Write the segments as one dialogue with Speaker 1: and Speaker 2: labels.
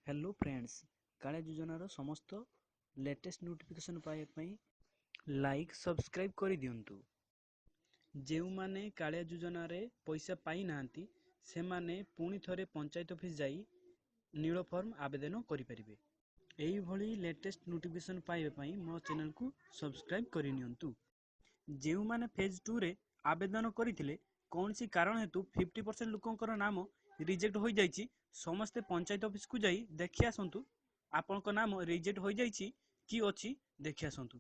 Speaker 1: Hello friends, Kaliya योजनार समस्त latest notification पाइबा पई लाइक सब्सक्राइब कर दियंतु। जेउ माने कालिया योजना रे पैसा पाई नांती से माने पुणी थरे पंचायत ऑफिस जाई नील फॉर्म आवेदन करि परिबे। एही भली लेटेस्ट नोटिफिकेशन पाइबा पई मो चैनल को सब्सक्राइब करि नियंतु। जेउ माने फेज 2 रे आवेदन करिथिले कोनसी कारण हेतु 50% लोकंकर नाम रिजेक्ट हो जाइछि, समस्ते पंचायत ऑफिस को जाई देखि आसंतु आपनक नाम रिजेक्ट हो जाइछि कि अछि देखि आसंतु।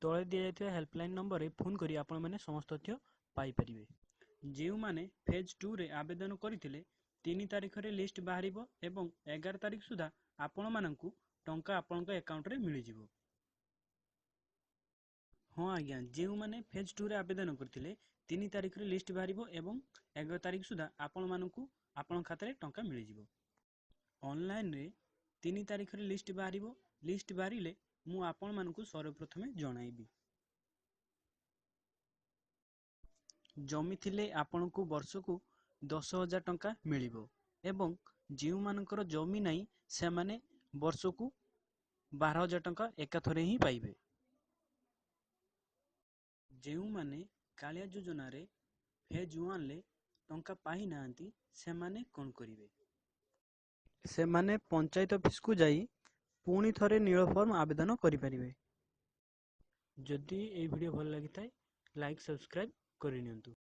Speaker 1: तळे दिया जायथिबा हेल्पलाइन नंबर रे फोन करी आपण माने समस्त तथ्य पाई परिबे। जेउ माने फेज 2 रे आवेदन करिथिले 3 तारिख रे लिस्ट बाहरिबो एवं 11 तारिख सुधा आपण माननकु टंका आपनक अकाउंट रे मिलि जिवो। हाँ आज्ञा, जेउ माने फेज 2 रे आवेदन करथिले 3 तारिख रे लिस्ट बाहरिबो एवं 11 तारिख सुधा आपण माननकु आपण खाता रे टंका मिलि जिवो। ऑनलाइन रे 3 तारिख रे लिस्ट बाहरिबो, लिस्ट बाहरिले मु आपण मानकु सर्वप्रथमे जणाइबी। जमी थिले आपनकु वर्षकु 10,000 टंका मिलिबो एवं जेउ मानकर जमी नाही से माने वर्षकु 12,000 टंका एकाथरे ही पाइबे। जेउ माने कालिया योजना रे फेज 1 ले टंका पाई नांती से माने कोन करिवे? से माने पंचायत ऑफिस को जाई पुणी थरे नील फॉर्म आवेदन करि परिबे। जदि ए वीडियो भल लागि थाए लाइक सब्सक्राइब करि नियंतु।